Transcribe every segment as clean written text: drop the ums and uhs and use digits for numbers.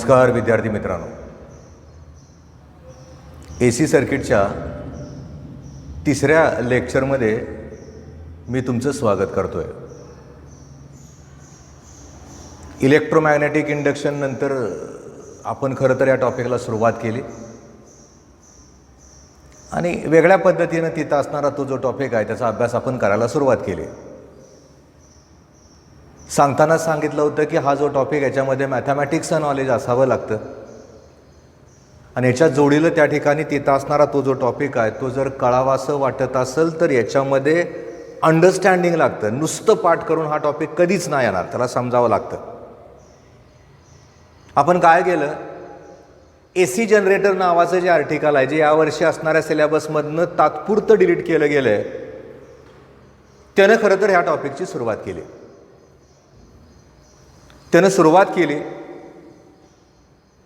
नमस्कार विद्यार्थी मित्रांनो, AC सर्किटच्या तिसऱ्या लेक्चरमध्ये मी तुमचं स्वागत करतोय. इलेक्ट्रोमॅग्नेटिक इंडक्शन नंतर आपण खरं तर या टॉपिकला सुरुवात केली आणि वेगळ्या पद्धतीनं तिथं असणारा तो जो टॉपिक आहे त्याचा अभ्यास आपण करायला सुरुवात केली. सांगताना सांगितलं होतं की हा जो टॉपिक याच्यामध्ये मॅथमॅटिक्सचं नॉलेज असावं लागतं आणि याच्या जोडीला त्या ठिकाणी तिथं असणारा तो जो टॉपिक आहे तो जर कळावासं वाटत असेल तर याच्यामध्ये अंडरस्टँडिंग लागतं. नुसतं पाठ करून हा टॉपिक कधीच नाही येणार, त्याला समजावं लागतं. आपण काय केलं, AC जनरेटर नावाचं जे आर्टिकल आहे जे यावर्षी असणाऱ्या सिलेबसमधनं तात्पुरतं डिलीट केलं गेलं आहे त्यानं खरं तर ह्या टॉपिकची सुरुवात केली. त्यानं सुरुवात केली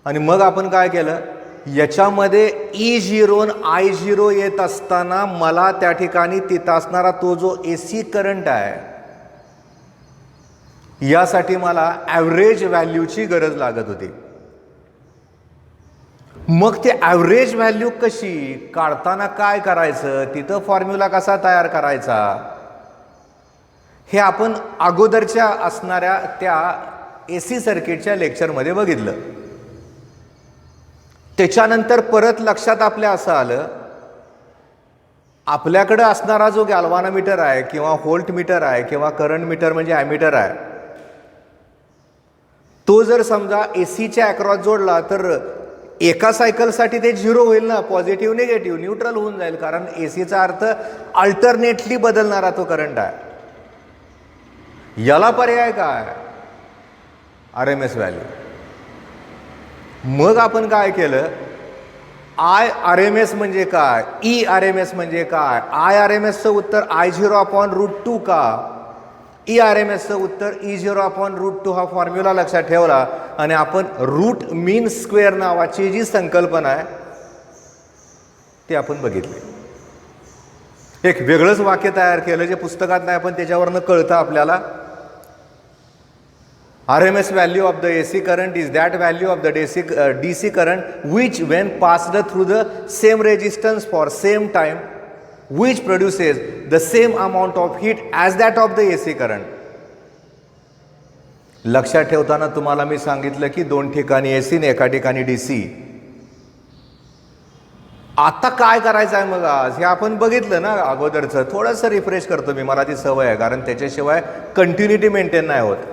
आणि मग आपण काय केलं, याच्यामध्ये E0 आणि I0 येत असताना मला त्या ठिकाणी तिथं असणारा तो जो AC करंट आहे यासाठी मला ॲव्हरेज व्हॅल्यूची गरज लागत होती. मग ते ॲव्हरेज व्हॅल्यू कशी काढताना काय करायचं, तिथं फॉर्म्युला कसा तयार करायचा हे आपण अगोदरच्या असणाऱ्या त्या AC सर्किटच्या लेक्चरमध्ये बघितलं. त्याच्यानंतर परत लक्षात आपल्या असं आलं, आपल्याकडे असणारा जो गॅल्व्हानोमीटर आहे किंवा व्होल्ट मीटर आहे किंवा करंट मीटर म्हणजे ॲमीटर आहे तो जर समजा ACच्या अक्रॉस जोडला तर एका सायकलसाठी ते 0 होईल ना, पॉझिटिव्ह निगेटिव्ह न्यूट्रल होऊन जाईल, कारण ACचा अर्थ अल्टरनेटली बदलणारा तो करंट आहे. याला पर्याय काय, RMS व्हॅल्यू. मग आपण काय केलं, IRMS म्हणजे काय, ERMS म्हणजे काय, IRMSचं उत्तर I0/√2 का, ERMSचं उत्तर E0/√2 हा फॉर्म्युला लक्षात ठेवला आणि आपण रूट मीन स्क्वेअर नावाची जी संकल्पना आहे ती आपण बघितली. एक वेगळंच वाक्य तयार केलं जे पुस्तकात नाही पण त्याच्यावरनं कळतं आपल्याला. RMS value of the AC current is that value of the DC current which when passed through the same resistance for same time which produces the same amount of heat as that of the AC current. लक्षात ठेवताना तुम्हाला मी सांगितलं की दोन ठिकाणी AC आणि एका ठिकाणी DC. आता काय करायचं आहे मग आज, हे आपण बघितलं ना अगोदरचं. थोडंसं रिफ्रेश करतो मी, मला ती सवय आहे, कारण त्याच्याशिवाय कंटिन्युटी मेंटेन नाही होत.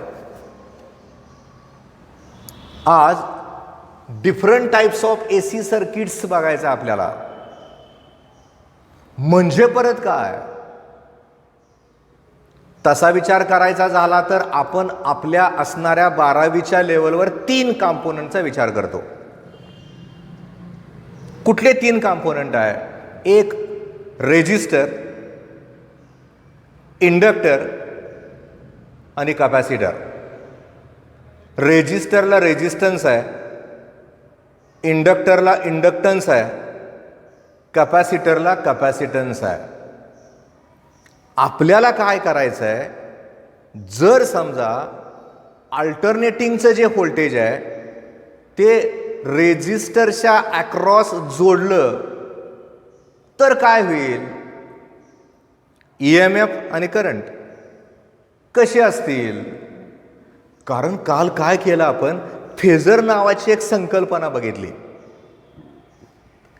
आज different types of AC circuits बघायचं आपल्याला. म्हणजे परत काय, तसा विचार करायचा झाला तर आपण आपल्या असणाऱ्या 12वीच्या लेवलवर 3 कॉम्पोनंटचा विचार करतो. कुठले 3 कॉम्पोनंट आहे, एक रेजिस्टर, इंडक्टर आणि कॅपॅसिटर. रेजिस्टरला रेजिस्टन्स आहे, इंडक्टरला इंडक्टन्स आहे, कॅपॅसिटरला कॅपॅसिटन्स आहे. आपल्याला काय करायचं आहे, जर समजा अल्टरनेटिंगचं जे व्होल्टेज आहे ते रेजिस्टरच्या अक्रॉस जोडलं तर काय होईल, EMF आणि करंट कसे असतील. कारण काल काय केलं आपण, फेजर नावाची एक संकल्पना बघितली.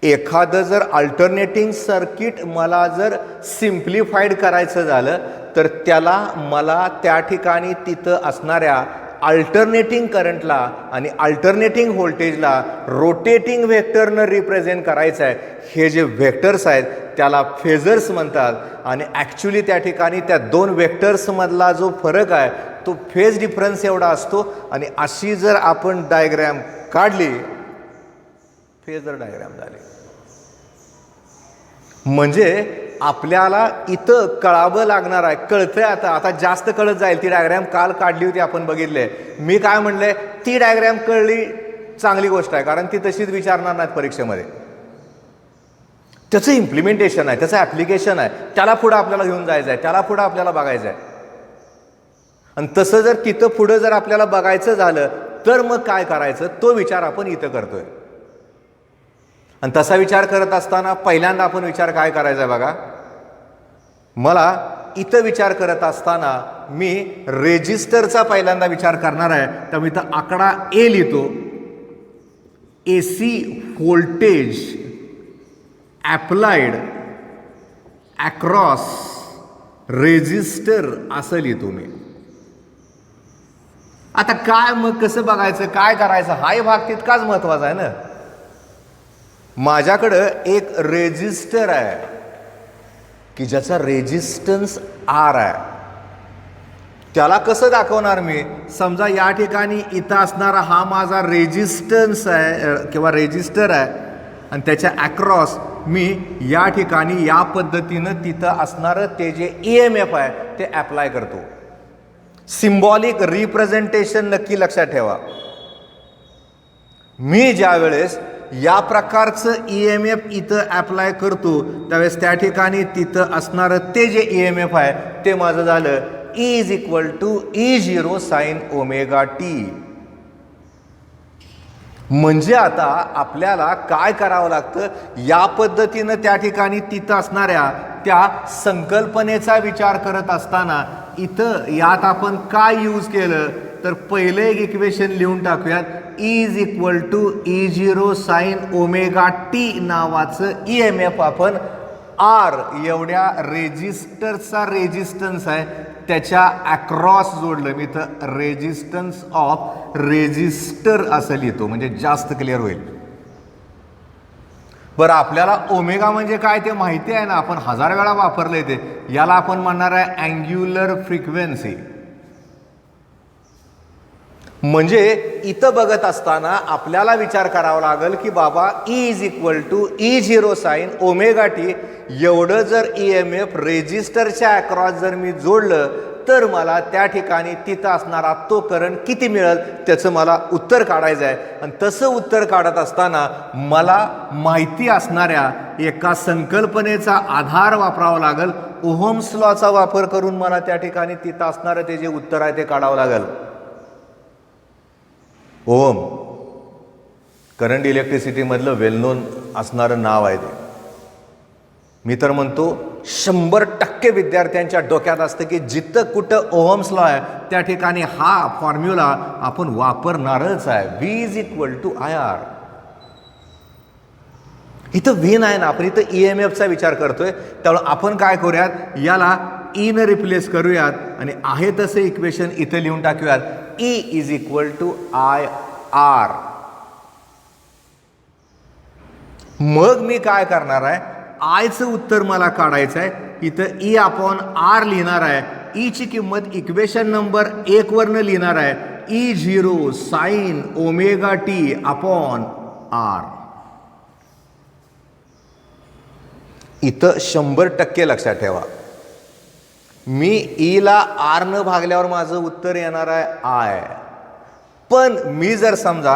एखादं जर अल्टरनेटिंग सर्किट मला जर सिम्प्लिफाईड करायचं झालं तर त्याला मला त्या ठिकाणी तिथं असणाऱ्या अल्टरनेटिंग करंटला आणि अल्टरनेटिंग व्होल्टेजला रोटेटिंग व्हेक्टरनं रिप्रेझेंट करायचं आहे. हे जे व्हेक्टर्स आहेत त्याला फेजर्स म्हणतात आणि ॲक्च्युली त्या ठिकाणी त्या 2 व्हेक्टर्समधला जो फरक आहे तो फेज डिफरन्स एवढा असतो. आणि अशी जर आपण डायग्रॅम काढली, फेजर डायग्रॅम झाली, म्हणजे आपल्याला इथं कळावं लागणार आहे. कळतंय आता जास्त कळत जाईल. ती डायग्रॅम काल काढली होती, आपण बघितले. मी काय म्हणलंय, ती डायग्रॅम कळली चांगली गोष्ट आहे, कारण ती तशीच विचारणार नाहीत परीक्षेमध्ये. त्याचं इम्प्लिमेंटेशन आहे, त्याचं ॲप्लिकेशन आहे, त्याला पुढं आपल्याला घेऊन जायचं आहे, त्याला पुढं आपल्याला बघायचं आहे. आणि तसं जर तिथं पुढं जर आपल्याला बघायचं झालं तर मग काय करायचं तो विचार आपण इथं करतोय. आणि तसा विचार करत असताना पहिल्यांदा आपण विचार काय करायचा आहे बघा. मला इथं विचार करत असताना मी रेजिस्टरचा पहिल्यांदा विचार करणार आहे. तर मी इथं आकडा ए लिहितो. AC voltage applied across resistor असं लिहितो मी. आता काय मग कसं बघायचं काय करायचं हाही भाग तितकाच महत्वाचा आहे ना. माझ्याकडं एक रेजिस्टर आहे की ज्याचा रेजिस्टन्स R आहे. त्याला कसं दाखवणार मी. समजा या ठिकाणी इथं असणारा हा माझा रेजिस्टन्स आहे किंवा रेजिस्टर आहे आणि त्याच्या अक्रॉस मी या ठिकाणी या पद्धतीनं तिथं असणारं ते जे EMF आहे ते अप्लाय करतो. सिम्बॉलिक रिप्रेझेंटेशन नक्की लक्षात ठेवा. मी ज्या वेळेस या प्रकारचं EMF इथं अप्लाय करतो त्यावेळेस त्या ठिकाणी तिथं असणारं ते जे EMF आहे ते माझं झालं E is equal to E0 sin omega t. म्हणजे आता आपल्याला काय करावं लागतं या पद्धतीनं त्या ठिकाणी तिथं असणाऱ्या त्या संकल्पनेचा विचार करत असताना इथं यात आपण काय यूज केलं तर पहिलं एक इक्वेशन लिहून टाकूयात. E is equal to E0 sin omega t नावाचं EMF आपण R एवढ्या रेजिस्टरचा रेजिस्टन्स आहे त्याच्या अक्रॉस जोडलं. मी इथं रेजिस्टन्स ऑफ रेजिस्टर असं लिहितो म्हणजे जास्त क्लिअर होईल. बरं आपल्याला ओमेगा म्हणजे काय ते माहिती आहे ना. आपण 1000 वेळा वापरलंय ते. याला आपण म्हणणार आहे अँग्युलर फ्रिक्वेन्सी. म्हणजे इथं बघत असताना आपल्याला विचार करावा लागेल की बाबा E is equal to E0 sin omega t एवढं जर EMF रेजिस्टरच्या अक्रॉस जर मी जोडलं तर मला त्या ठिकाणी तिथं असणारा तो करंट किती मिळेल त्याचं मला उत्तर काढायचं आहे. आणि तसं उत्तर काढत असताना मला माहिती असणाऱ्या एका संकल्पनेचा आधार वापरावा लागेल. ओहम्स लॉचा वापर करून मला त्या ठिकाणी तिथं असणारं ते जे उत्तर आहे ते काढावं लागेल. ओहम करंट इलेक्ट्रिसिटी मधलं वेल नोन असणारं नाव आहे ते. मी तर म्हणतो 100% विद्यार्थ्यांच्या डोक्यात असतं की जिथं कुठं ओहम्स लॉ आहे त्या ठिकाणी हा फॉर्म्युला आपण वापरणारच आहे. V is equal to IR. इथं V नाही ना आपण इथं EMF चा विचार करतोय. त्यामुळे आपण काय करूयात याला E ने रिप्लेस करूयात आणि आहे तसं इक्वेशन इथं लिहून टाकूयात. E is equal to IR. मग मी काय करणार आहे आयचं उत्तर मला काढायचं आहे. इथं E अपॉन R लिहिणार आहे. E ची किंमत इक्वेशन नंबर 1 वरनं लिहिणार आहे. E0 sine omega t upon R. इथं 100% लक्षात ठेवा. मी E ला R न भागल्यावर माझं उत्तर येणार आहे I. पण मी जर समजा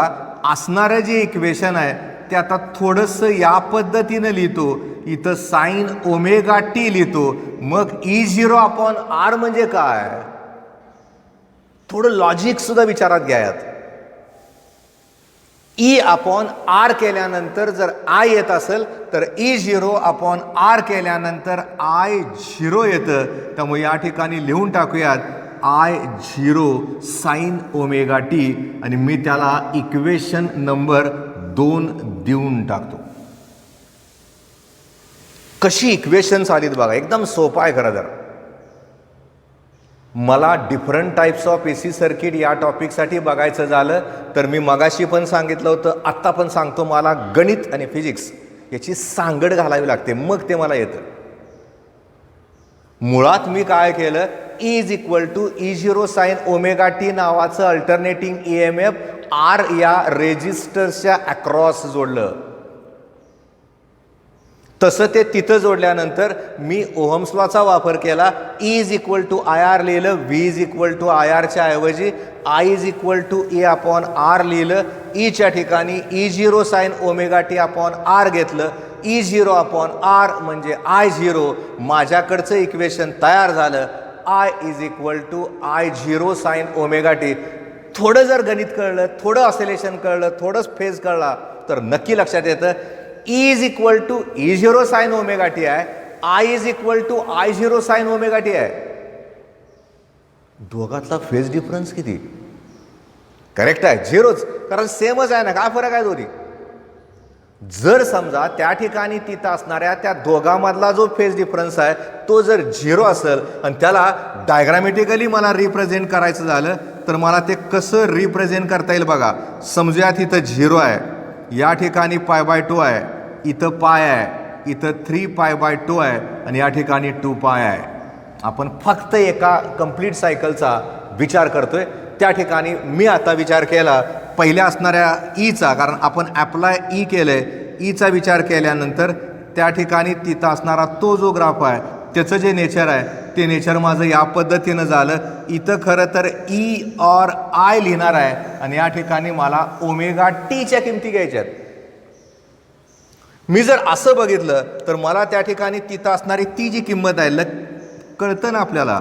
असणारं जे इक्वेशन आहे ते आता थोडंसं या पद्धतीनं लिहितो. इथं साइन ओमेगा t लिहितो. मग E0 अपॉन R म्हणजे काय थोडं लॉजिक सुद्धा विचारात घ्यायात. E अपॉन R केल्यानंतर जर I येत असेल तर E0 अपॉन R केल्यानंतर I0 येतं. त्यामुळे या ठिकाणी लिहून टाकूयात I0 साइन ओमेगा t आणि मी त्याला इक्वेशन नंबर 2 देऊन टाकतो. कशी इक्वेशन्स आलीत बघा. एकदम सोपा आहे खरं तर. मला different types of AC circuit या टॉपिकसाठी बघायचं झालं तर मी मगाशी पण सांगितलं होतं आत्ता पण सांगतो मला गणित आणि फिजिक्स याची सांगड घालावी लागते मग ते मला येतं. मुळात मी काय केलं E is equal to E0 sine omega t नावाचं अल्टरनेटिंग EMF R या रेजिस्टरच्या अक्रॉस जोडलं. तसं ते तिथं जोडल्यानंतर मी ओहम्स लॉचा वापर केला. E is equal to IR लिहिलं. V is equal to IR च्या ऐवजी I is equal to E upon R लिहिलं. E च्या ठिकाणी E0 sine omega t upon R घेतलं. E0 अपॉन R म्हणजे I0. माझ्याकडचं इक्वेशन तयार झालं. I is equal to I0 sine omega t. थोडं जर गणित कळलं, थोडं ऑसिलेशन कळलं, थोडं फेज कळला तर नक्की लक्षात येतं E is equal to E0 sine omega T आहे, I is equal to I0 sine omega T आहे. दोघातला फेज डिफरन्स किती? करेक्ट आहे, झिरोच, कारण सेमच आहे ना, काय फरक आहे दोन्ही. जर समजा त्या ठिकाणी तिथं असणाऱ्या त्या दोघांमधला जो फेज डिफरन्स आहे तो जर झिरो असेल आणि त्याला डायग्रामॅटिकली मला रिप्रेझेंट करायचं झालं तर मला ते कसं रिप्रेझेंट करता येईल बघा. समजूया तिथं झिरो आहे, या ठिकाणी π/2 आहे, इथं पाय आहे, इथं 3π/2 आहे आणि या ठिकाणी 2π आहे. आपण फक्त एका कंप्लीट सायकलचा विचार करतोय. त्या ठिकाणी मी आता विचार केला पहिल्या असणाऱ्या ईचा, कारण आपण ॲप्लाय ई केलंय, ईचा विचार केल्यानंतर त्या ठिकाणी तिथं असणारा तो जो ग्राफ आहे त्याचं जे नेचर आहे ते नेचर माझं या पद्धतीनं झालं. इथं खरं तर ई और आय लिहिणार आहे आणि या ठिकाणी मला ओमेगा टीच्या किमती घ्यायच्यात. मी जर असं बघितलं तर मला त्या ठिकाणी तिथं असणारी ती जी किंमत आहे कळतं ना आपल्याला.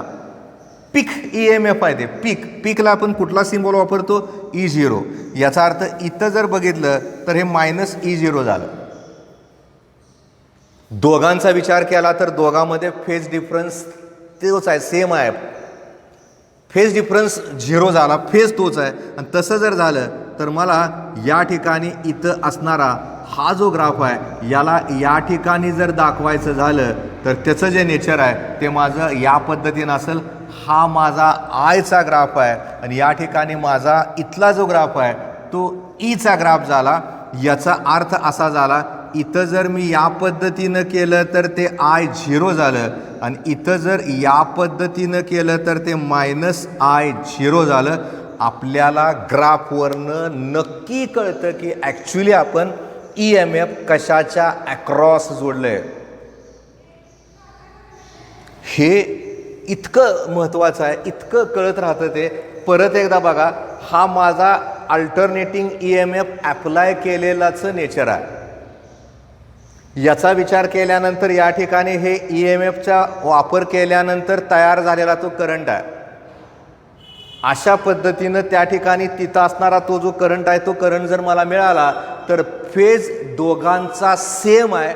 पीक EMF आहे ते पीक. पीकला आपण कुठला सिम्बॉल वापरतो? E0. याचा अर्थ इथं जर बघितलं तर हे -E0 झालं. दोघांचा विचार केला तर दोघांमध्ये फेज डिफरन्स तोच आहे, सेम आहे. फेज डिफरन्स 0 झाला, फेज तोच आहे. आणि तसं जर झालं तर मला या ठिकाणी इथं असणारा हा जो ग्राफ आहे याला या ठिकाणी जर दाखवायचं झालं तर त्याचं जे नेचर आहे ते माझं या पद्धतीनं असेल. हा माझा आयचा ग्राफ आहे आणि या ठिकाणी माझा इथला जो ग्राफ आहे तो ईचा ग्राफ झाला. याचा अर्थ असा झाला, इथं जर मी या पद्धतीनं केलं तर ते I0 झालं आणि इथं जर या पद्धतीनं केलं तर ते -I0 झालं. आपल्याला ग्राफवरनं नक्की कळतं की ॲक्च्युली आपण EMF कशाच्या अक्रॉस जोडलंय. हे इतकं महत्त्वाचं आहे, इतकं कळत राहतं ते. परत एकदा बघा, हा माझा अल्टरनेटिंग EMF ॲप्लाय केलेलाचं नेचर आहे. याचा विचार केल्यानंतर या ठिकाणी हे EMFचा वापर केल्यानंतर तयार झालेला तो करंट आहे. अशा पद्धतीनं त्या ठिकाणी तिथं असणारा तो जो करंट आहे तो करंट जर मला मिळाला तर फेज दोघांचा सेम आहे,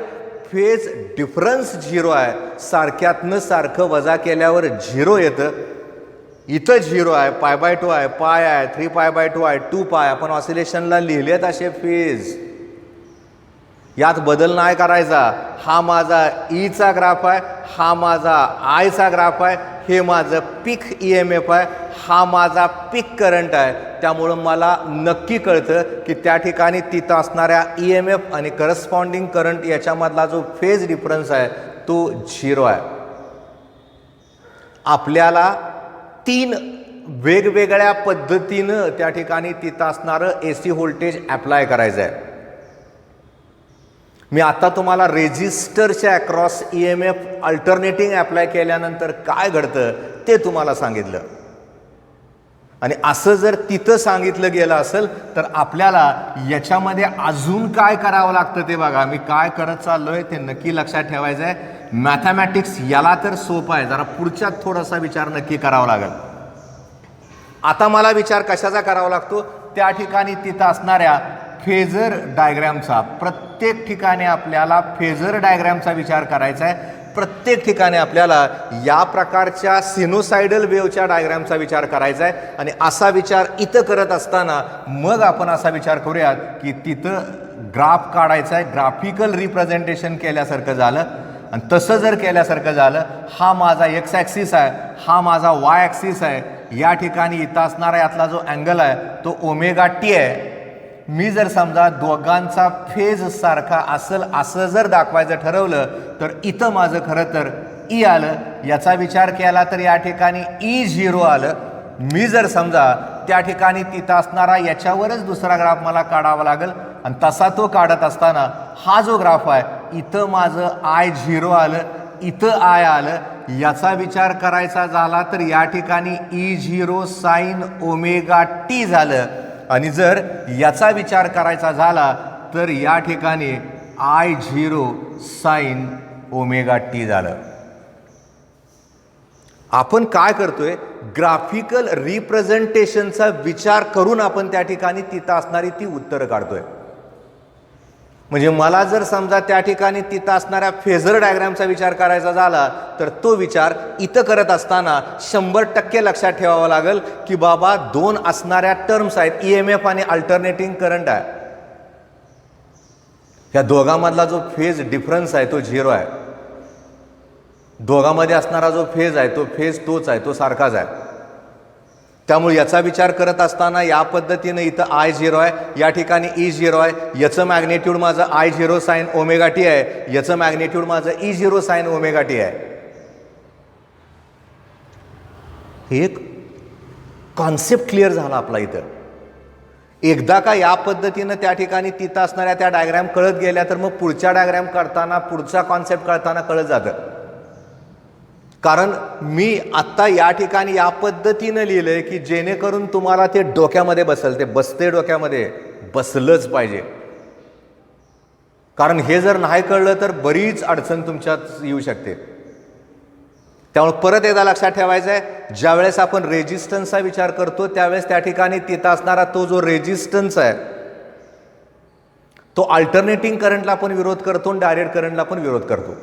फेज डिफरन्स 0 आहे. सारख्यातनं सारखं वजा केल्यावर 0 येतं. इथं 0 आहे, π/2 आहे, पाय आहे, 3π/2 आहे, 2π. आपण ऑसिलेशनला लिहिलेत असे फेज, यात बदल नाही करायचा. हा माझा ईचा ग्राफ आहे, हा माझा आयचा ग्राफ आहे, हे माझं पीक EMF आहे, हा माझा पीक करंट आहे. त्यामुळं मला नक्की कळतं की त्या ठिकाणी तिथं असणाऱ्या EMF आणि करस्पॉन्डिंग करंट याच्यामधला जो फेज डिफरन्स आहे तो 0 आहे. आपल्याला 3 वेगवेगळ्या पद्धतीनं त्या ठिकाणी तिथं असणारं AC व्होल्टेज ॲप्लाय करायचं आहे. मी आता तुम्हाला रेजिस्टरच्या अक्रॉस EMF अल्टरनेटिंग ॲप्लाय केल्यानंतर काय घडतं ते तुम्हाला सांगितलं. आणि असं जर तिथं सांगितलं गेलं असेल तर आपल्याला याच्यामध्ये अजून काय करावं लागतं ते बघा. मी काय करत चाललोय ते नक्की लक्षात ठेवायचं आहे. मॅथमॅटिक्स याला तर सोपं आहे, जरा पुढच्यात थोडासा विचार नक्की करावा लागेल. आता मला विचार कशाचा करावा लागतो? त्या ठिकाणी तिथं असणाऱ्या फेजर डायग्रॅमचा. प्रत्येक ठिकाणी आपल्याला फेजर डायग्रॅमचा विचार करायचा आहे. प्रत्येक ठिकाणी आपल्याला या प्रकारच्या सिनोसायडल वेव्हच्या डायग्रॅमचा विचार करायचा आहे. आणि असा विचार इथं करत असताना मग आपण असा विचार करूयात की तिथं ग्राफ काढायचा आहे, ग्राफिकल रिप्रेझेंटेशन केल्यासारखं झालं. आणि तसं जर केल्यासारखं झालं, हा माझा X ॲक्सिस आहे, हा माझा Y ॲक्सिस आहे. या ठिकाणी इथं असणारा यातला जो अँगल आहे तो ओमेगा टी आहे. मी जर समजा दोघांचा फेज सारखा असेल असं जर दाखवायचं ठरवलं तर इथं माझं खरं तर ई आलं. याचा विचार केला तर या ठिकाणी E0 आलं. मी जर समजा त्या ठिकाणी तिथं असणारा याच्यावरच दुसरा ग्राफ मला काढावा लागेल आणि तसा तो काढत असताना हा जो ग्राफ आहे इथं माझं I0 आलं, इथं आय आलं. याचा विचार करायचा झाला तर या ठिकाणी E0 साइन ओमेगा टी झालं. आणि जर याचा विचार करायचा झाला तर या ठिकाणी I0 साइन ओमेगा टी झालं. आपण काय करतोय, ग्राफिकल रिप्रेझेंटेशनचा विचार करून आपण त्या ठिकाणी तिथं असणारी ती उत्तरं काढतोय. म्हणजे मला जर समजा त्या ठिकाणी तिथं असणाऱ्या फेजर डायग्रामचा विचार करायचा झाला तर तो विचार इथं करत असताना 100% लक्षात ठेवावा लागेल की बाबा दोन असणाऱ्या टर्म्स आहेत, EMF आणि अल्टरनेटिंग करंट आहे. या दोघांमधला जो फेज डिफरन्स आहे तो 0 आहे. दोघांमध्ये असणारा जो फेज आहे तो फेज तोच आहे, तो सारखाच आहे. त्यामुळे याचा विचार करत असताना या पद्धतीनं इथं I0 आहे, या ठिकाणी E0 आहे. याचं मॅग्नेट्यूड माझं I0 साइन ओमेगा टी आहे, याचं मॅग्नेट्यूड माझं E0 साइन ओमेगा टी आहे. एक कॉन्सेप्ट क्लिअर झाला आपला इथं. एकदा का या पद्धतीनं त्या ठिकाणी तिथं असणाऱ्या त्या डायग्राम कळत गेल्या तर मग पुढच्या डायग्राम काढताना, पुढचा कॉन्सेप्ट कळताना कळत जातं. कारण मी आत्ता या ठिकाणी या पद्धतीनं लिहिलंय की जेणेकरून तुम्हाला ते डोक्यामध्ये बसेल. ते बसते डोक्यामध्ये, बसलंच पाहिजे. कारण हे जर नाही कळलं तर बरीच अडचण तुमच्यात येऊ शकते. त्यामुळे परत एकदा लक्षात ठेवायचं आहे, ज्यावेळेस आपण रेजिस्टन्सचा विचार करतो त्यावेळेस त्या ठिकाणी तिथं असणारा तो जो रेजिस्टन्स आहे तो अल्टरनेटिंग करंटला आपण विरोध करतो आणि डायरेक्ट करंटला पण विरोध करतो.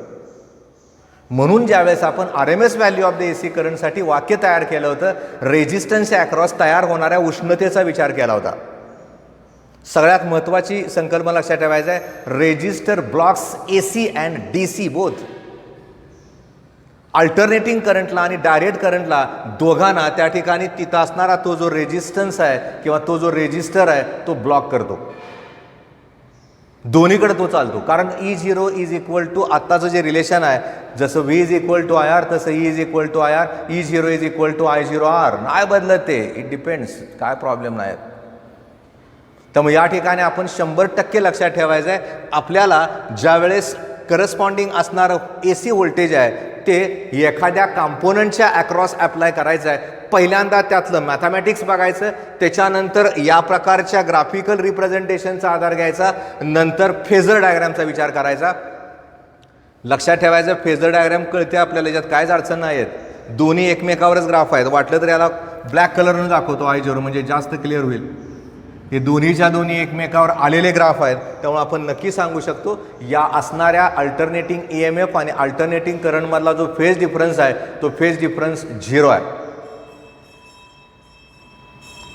म्हणून ज्यावेळेस आपण RMS value of the AC करंटसाठी वाक्य तयार केलं होतं, रेजिस्टन्सच्या अक्रॉस तयार होणाऱ्या उष्णतेचा विचार केला होता. सगळ्यात महत्त्वाची संकल्पना लक्षात ठेवायचं आहे, resistor blocks AC and DC both. Alternating करंटला आणि डायरेक्ट करंटला दोघांना त्या ठिकाणी तिथं असणारा तो जो रेजिस्टन्स आहे किंवा तो जो रेजिस्टर आहे तो ब्लॉक करतो. दोन्हीकडे तो चालतो. कारण E0 इज इक्वल टू आत्ताचं जे रिलेशन आहे, जसं V is equal to IR तसं E is equal to IR, E0 is equal to I0R. नाही बदलत ते, इट डिपेंड्स, काय प्रॉब्लेम नाही. त्यामुळे या ठिकाणी आपण 100% लक्षात ठेवायचं आहे, आपल्याला ज्यावेळेस करस्पॉन्डिंग असणारं AC व्होल्टेज आहे ते एखाद्या कॉम्पोनंटच्या अक्रॉस अप्लाय करायचं आहे. पहिल्यांदा त्यातलं मॅथमॅटिक्स बघायचं, त्याच्यानंतर या प्रकारच्या ग्राफिकल रिप्रेझेंटेशनचा आधार घ्यायचा, नंतर फेजर डायग्रामचा विचार करायचा. लक्षात ठेवायचं, फेजर डायग्राम कळते आपल्याला, याच्यात काहीच अडचण नाही आहेत. दोन्ही एकमेकावरच ग्राफ आहेत. वाटलं तर याला ब्लॅक कलरनं दाखवतो I0 म्हणजे जास्त क्लिअर होईल. हे दोन्हीच्या दोन्ही एकमेकावर आलेले ग्राफ आहेत. त्यामुळे आपण नक्की सांगू शकतो या असणाऱ्या अल्टरनेटिंग EMF आणि अल्टरनेटिंग करंटमधला जो फेज डिफरन्स आहे तो फेज डिफरन्स 0 आहे.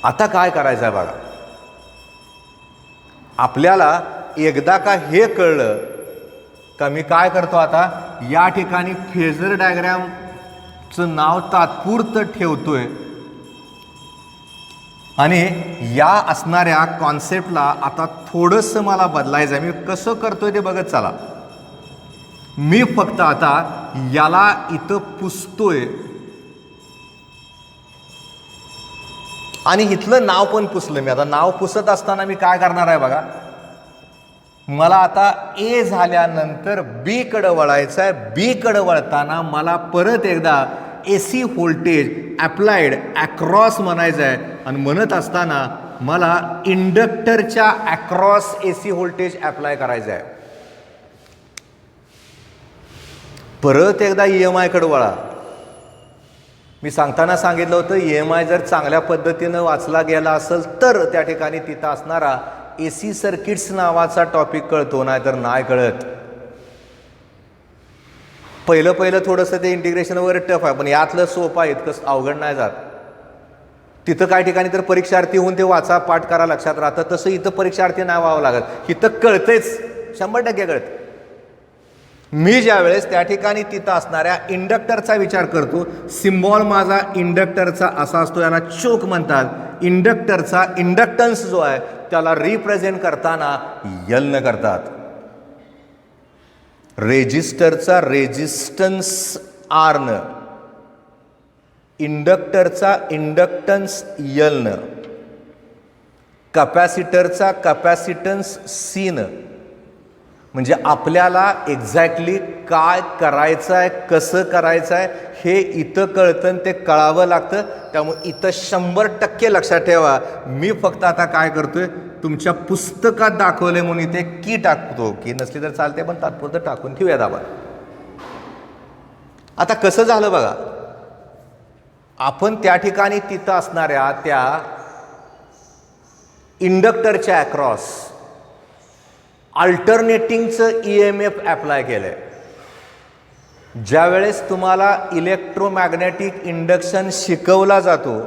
आता काय करायचं आहे बघा, आपल्याला एकदा का हे कळलं का मी काय करतो, आता या ठिकाणी फेजर डायग्रामचं नाव तात्पुरतं ठेवतोय आणि या असणाऱ्या कॉन्सेप्टला आता थोडंसं मला बदलायचं आहे. मी कसं करतोय ते बघत चला. मी फक्त आता याला इथं पुसतोय आणि इथलं नाव पण पुसलं मी. आता नाव पुसत असताना मी काय करणार आहे बघा, मला आता A झाल्यानंतर B कडे वळायचं आहे. B कडे वळताना मला परत एकदा AC व्होल्टेज अप्लाइड अक्रॉस म्हणायचं आहे आणि म्हणत असताना मला इंडक्टरच्या अक्रॉस AC व्होल्टेज अप्लाय करायचं आहे. परत एकदा EMI कडे वळा. मी सांगताना सांगितलं होतं EMI जर चांगल्या पद्धतीनं वाचला गेला असेल तर त्या ठिकाणी तिथं असणारा AC सर्किट्स नावाचा टॉपिक कळतो, नाहीतर नाही कळत. पहिलं थोडंसं ते इंटिग्रेशन वगैरे टफ आहे, पण यातलं सोपं आहे, इतकं अवघड नाही जात. तिथं काही ठिकाणी तर परीक्षार्थी होऊन ते वाचा पाठ करा लक्षात राहतं, तसं इथं परीक्षार्थी नाही व्हावं लागत. इथं कळतेच, 100% कळतं. मी ज्या वेळेस त्या ठिकाणी तिथं असणाऱ्या इंडक्टरचा विचार करतो, सिम्बॉल माझा इंडक्टरचा असा असतो, याला चोक म्हणतात. इंडक्टरचा इंडक्टन्स जो आहे त्याला रिप्रेझेंट करताना L न करतात. रेजिस्टरचा रेजिस्टन्स R न, इंडक्टरचा इंडक्टन्स L न, कॅपॅसिटरचा कॅपॅसिटन्स C न. म्हणजे आपल्याला एक्झॅक्टली काय करायचं आहे, कसं करायचं आहे हे इथं कळतं आणि ते कळावं लागतं. त्यामुळे इथं 100% लक्षात ठेवा. मी फक्त आता काय करतोय, तुमच्या पुस्तकात दाखवले म्हणून इथे की टाकतो, की नसली तर चालते पण तात्पुरतं टाकून ठेवूया दाबा. आता कसं झालं बघा, आपण त्या ठिकाणी तिथं असणाऱ्या त्या इंडक्टरच्या अक्रॉस अल्टरनेटिंगचं EMF अप्लाय केलंय. ज्यावेळेस तुम्हाला इलेक्ट्रोमॅग्नेटिक इंडक्शन शिकवला जातो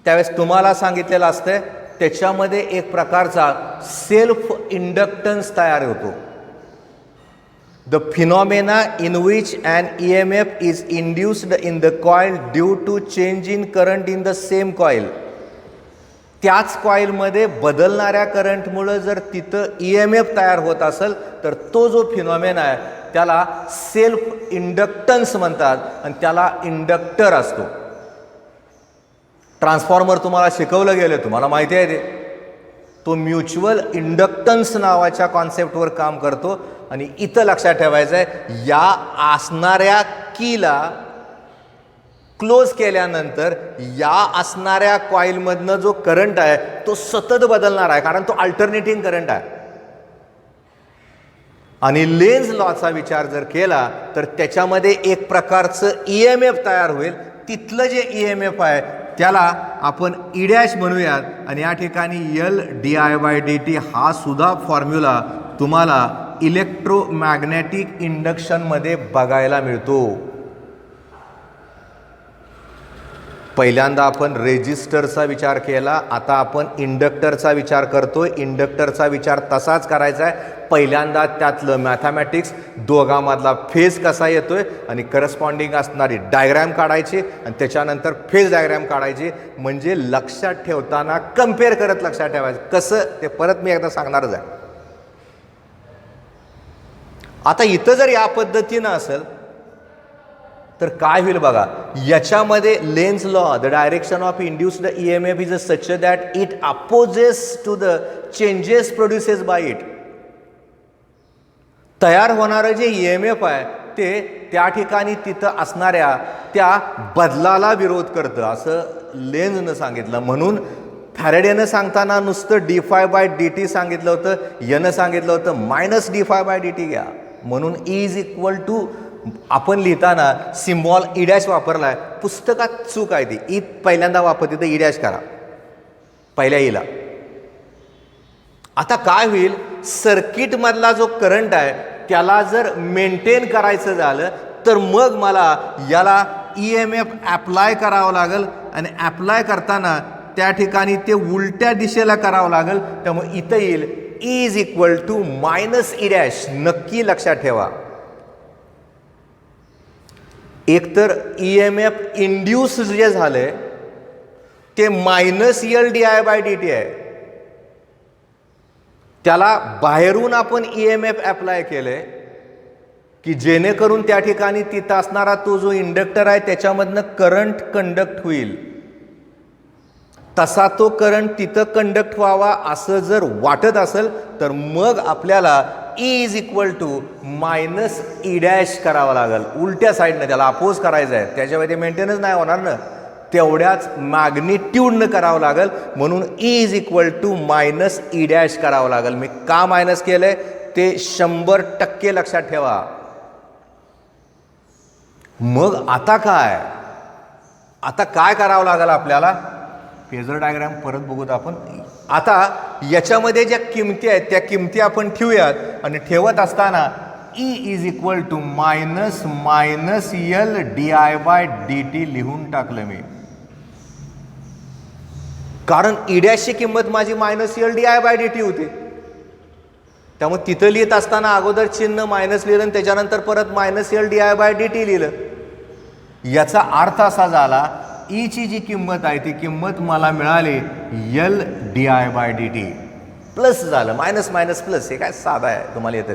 त्यावेळेस तुम्हाला सांगितलेलं असतं त्याच्यामध्ये एक प्रकारचा सेल्फ इंडक्टन्स तयार होतो. The phenomena in which an EMF is induced in the coil due to change in current in the same coil. त्याच कॉइलमध्ये बदलणाऱ्या करंटमुळे जर तिथं EMF तयार होत असेल तर तो जो फिनॉमेना आहे त्याला सेल्फ इंडक्टन्स म्हणतात आणि त्याला इंडक्टर असतो. ट्रान्सफॉर्मर तुम्हाला शिकवलं गेलं, तुम्हाला माहिती आहे ते, तो म्युच्युअल इंडक्टन्स नावाच्या कॉन्सेप्टवर काम करतो. आणि इथं लक्षात ठेवायचं आहे या असणाऱ्या कीला क्लोज केल्यानंतर या असणाऱ्या कॉइलमधनं जो करंट आहे तो सतत बदलणार आहे, कारण तो अल्टरनेटिंग करंट आहे. आणि लेन्झ लॉचा विचार जर केला तर त्याच्यामध्ये एक प्रकारचं EMF तयार होईल. तिथलं जे EMF आहे त्याला आपण E' म्हणूयात. आणि या ठिकाणी LdI/dt हा सुद्धा फॉर्म्युला तुम्हाला इलेक्ट्रोमॅग्नेटिक इंडक्शनमध्ये बघायला मिळतो. पहिल्यांदा आपण रेजिस्टरचा विचार केला, आता आपण इंडक्टरचा विचार करतोय. इंडक्टरचा विचार तसाच करायचा आहे. पहिल्यांदा त्यातलं मॅथमॅटिक्स, दोघांमधला फेज कसा येतोय आणि करस्पॉन्डिंग असणारी डायग्रॅम काढायची आणि त्याच्यानंतर फेज डायग्रॅम काढायची. म्हणजे लक्षात ठेवताना कम्पेअर करत लक्षात ठेवायचं. कसं ते परत मी एकदा सांगणारच आहे. आता इथं जर या पद्धतीनं असेल तर काय होईल बघा. याच्यामध्ये Lenz law, the direction of induced EMF is such that it opposes to the changes produces by it. तयार होणारं जे EMF आहे ते त्या ठिकाणी तिथं असणाऱ्या त्या बदलाला विरोध करतं असं लेन्झनं सांगितलं. म्हणून फॅरेडेनं सांगताना नुसतं d∅dt सांगितलं होतं, यानं सांगितलं होतं -d∅dt घ्या. म्हणून E= आपण लिहिताना सिम्बॉल E' वापरला आहे. पुस्तकात चूक आहे ती. ई पहिल्यांदा वापरते तर E' करा पहिल्या ईला. आता काय होईल, सर्किटमधला जो करंट आहे त्याला जर मेंटेन करायचं झालं तर मग मला याला EMF अप्लाय करावं लागेल. आणि अप्लाय करताना त्या ठिकाणी ते उलट्या दिशेला करावं लागेल. त्यामुळे इथं येईल E=-E'. नक्की लक्षात ठेवा. एकतर EMF इंड्यूस जे झालंय ते -LdI/dt आहे. त्याला बाहेरून आपण EMF अप्लाय केले की जेणेकरून त्या ठिकाणी तिथं असणारा तो जो इंडक्टर आहे त्याच्यामधनं करंट कंडक्ट होईल. तसा तो करंट तिथं कंडक्ट व्हावा असं जर वाटत असेल तर मग आपल्याला E=-E' करावं लागेल. उलट्या साईडनं त्याला अपोज करायचं आहे. त्याच्यामुळे ते मेंटेनन्स नाही होणार ना, तेवढ्याच मॅग्निट्यूडनं करावं लागेल. म्हणून E=-E' करावं लागेल. मी का मायनस केलंय ते 100% लक्षात ठेवा. मग आता काय करावं लागेल आपल्याला, फेजर डायग्राम परत बघूत आपण. आता याच्यामध्ये ज्या किमती आहेत त्या किमती आपण ठेवूयात. आणि ठेवत असताना E=-LdI/dt लिहून टाकलं मी, कारण E' किंमत माझी -LdI/dt होती. त्यामुळे तिथं लिहित असताना अगोदर चिन्ह मायनस लिहिलं आणि त्याच्यानंतर परत -LdI/dt लिहिलं. याचा अर्थ असा झाला E ची जी किंमत आहे ती किंमत मला मिळाली LdI/dt. प्लस झालं, मायनस मायनस प्लस. हे काय साधा आहे, तुम्हाला येतं.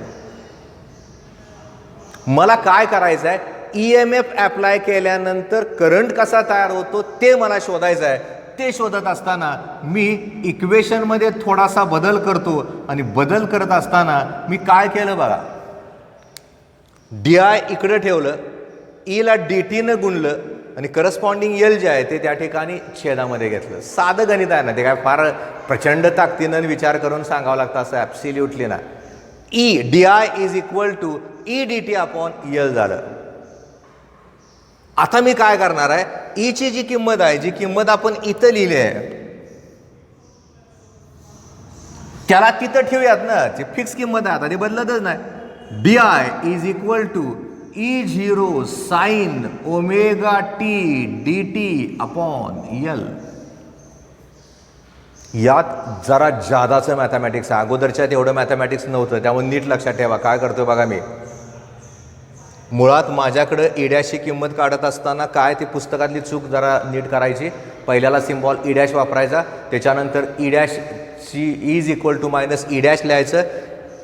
मला काय करायचं आहे, EMF अप्लाय केल्यानंतर करंट कसा तयार होतो ते मला शोधायचं आहे. ते शोधत असताना मी इक्वेशनमध्ये थोडासा बदल करतो. आणि बदल करत असताना मी काय केलं बघा, DI इकडे ठेवलं, ईला DTनं गुणलं आणि करस्पॉन्डिंग L जे आहे ते त्या ठिकाणी छेदामध्ये घेतलं. साधं गणित आहे ना, ते काय फार प्रचंड ताकदीनं विचार करून सांगावं लागतं असं ॲब्सोल्युटली ना. DI=E dt/L झालं. आता मी काय करणार आहे, ईची जी किंमत आहे, जी किंमत आपण इथं लिहिली आहे त्याला तिथं ठेवूयात ना, जी फिक्स किंमत आहे आता ती बदलतच नाही. D I is equal to E0 sine omega T D T upon L. यात जरा जादाचं मॅथमॅटिक्स आहे, अगोदरच्या तेवढं मॅथमॅटिक्स नव्हतं, त्यामुळे नीट लक्षात ठेवा. काय करतोय बघा मी, मुळात माझ्याकडं ईडॅशची किंमत काढत असताना काय ती पुस्तकातली चूक जरा नीट करायची. पहिल्याला सिम्बॉल ई डॅश वापरायचा, त्याच्यानंतर ई डॅशची is equal to minus E dash लिहायचं,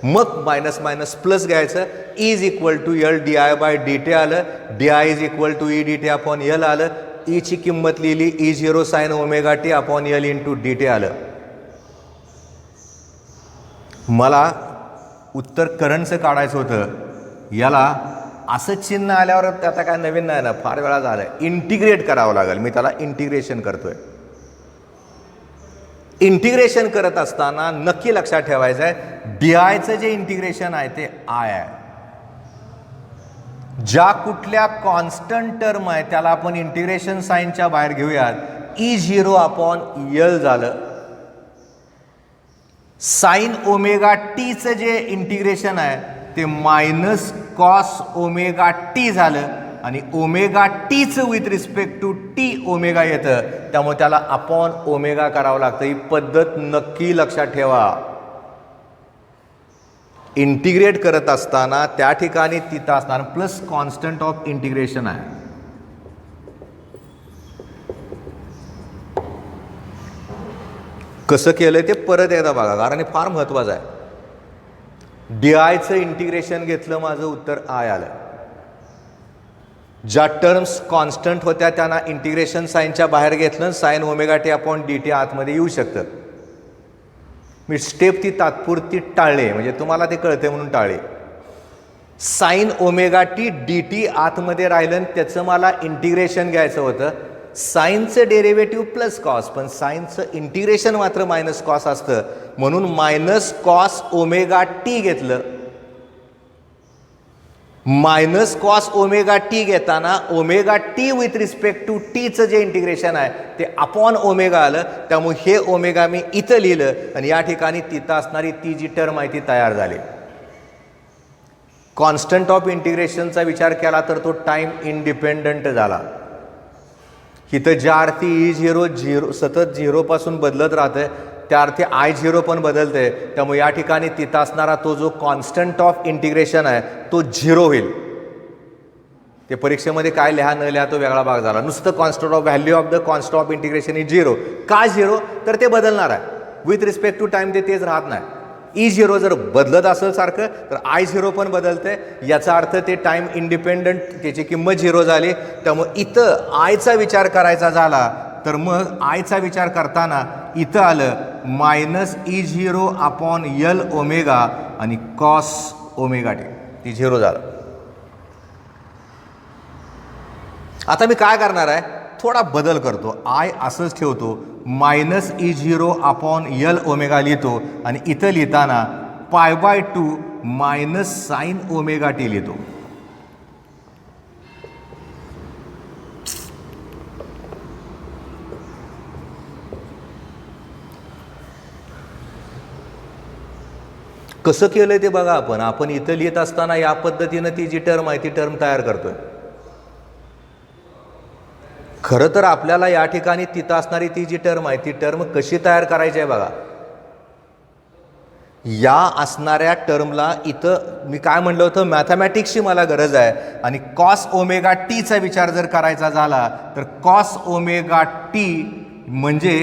मग मायनस मायनस प्लस घ्यायचं, is equal to L D I by D T आलं, D I is equal to E D T upon L आलं, ईची किंमत लिहिली E0 sine omega T upon L into D T आलं. मला उत्तर करंटचं काढायचं होतं, याला असं चिन्ह आल्यावर आता काय नवीन नाही ना, फार वेळा झालं, इंटिग्रेट करावं लागेल. मी त्याला इंटिग्रेशन करतोय. इंटिग्रेशन करत असताना नक्की लक्षात ठेवायचं आहे, डी आयचं जे इंटिग्रेशन आहे ते आय आहे. ज्या कुठल्या कॉन्स्टंट टर्म आहे त्याला आपण इंटिग्रेशन साइनच्या बाहेर घेऊयात. E0 अपॉन यल झालं. साइन ओमेगा टीचं जे इंटिग्रेशन आहे ते मायनस कॉस ओमेगा टी झालं, आणि ओमेगा टीचं with respect to T omega येतं, त्यामुळे त्याला अपॉन ओमेगा करावं लागतं. ही पद्धत नक्की लक्षात ठेवा. इंटिग्रेट करत असताना त्या ठिकाणी तिथं असताना प्लस कॉन्स्टंट ऑफ इंटिग्रेशन आहे. कसं केलंय ते परत एकदा बघा, कारण हे फार महत्वाचं आहे. डी आयचं इंटिग्रेशन घेतलं, माझं उत्तर आय आलं. ज्या टर्म्स कॉन्स्टंट होत्या त्यांना इंटिग्रेशन साइनच्या बाहेर घेतलं, sign omega T upon D T आतमध्ये येऊ शकतं. मी स्टेप ती तात्पुरती टाळले, म्हणजे तुम्हाला ते कळते म्हणून टाळले. Sign omega T D T आतमध्ये राहिलं, त्याचं मला इंटिग्रेशन घ्यायचं होतं. साइनचं डेरिव्हेटिव्ह प्लस कॉस, पण साइनचं इंटिग्रेशन मात्र मायनस कॉस असतं, म्हणून मायनस कॉस ओमेगा टी घेतलं. मायनस कॉस ओमेगा टी घेताना omega T with respect to टीचं जे इंटिग्रेशन आहे ते अपॉन ओमेगा आलं, त्यामुळे हे ओमेगा मी इथं लिहिलं, आणि या ठिकाणी तिथं असणारी ती जी टर्म आहे ती तयार झाली. कॉन्स्टंट ऑफ इंटिग्रेशनचा विचार केला तर तो टाइम इंडिपेंडंट झाला. इथं ज्या अर्थी E0 सतत झिरोपासून बदलत राहतंय, त्या अर्थी I0 पण बदलते, त्यामुळे या ठिकाणी तिथं असणारा तो जो कॉन्स्टंट ऑफ इंटिग्रेशन आहे तो 0 होईल. ते परीक्षेमध्ये काय लिहा न लिहा तो वेगळा भाग झाला. नुसतं constant of value of the constant of integration is 0. का 0? तर ते बदलणार आहे. विथ रिस्पेक्ट टू टाइम ते तेच राहत नाही. E0 जर बदलत असेल सारखं तर I0 पण बदलते, याचा अर्थ ते टाइम इंडिपेंडंट, त्याची किंमत 0 झाली. त्यामुळे इथं आयचा विचार करायचा झाला तर मग आयचा विचार करताना इथं आलं minus E0 upon L omega आणि कॉस ओमेगा टी, ती 0 झालं. आता मी काय करणार आहे, थोडा बदल करतो. आय असंच ठेवतो, minus E0 upon L omega लिहितो, आणि इथं लिहिताना π/2 मायनस साइन ओमेगा टी लिहितो. कसं केलंय ते बघा. आपण इथं लिहित असताना या पद्धतीनं ती जी टर्म आहे ती टर्म तयार करतोय. खरं तर आपल्याला या ठिकाणी तिथं असणारी ती जी टर्म आहे ती टर्म कशी तयार करायची आहे बघा. या असणाऱ्या टर्मला इथं मी काय म्हणलं होतं, मॅथमॅटिक्सची मला गरज आहे, आणि कॉस ओमेगा टीचा विचार जर करायचा झाला तर कॉस ओमेगा टी म्हणजे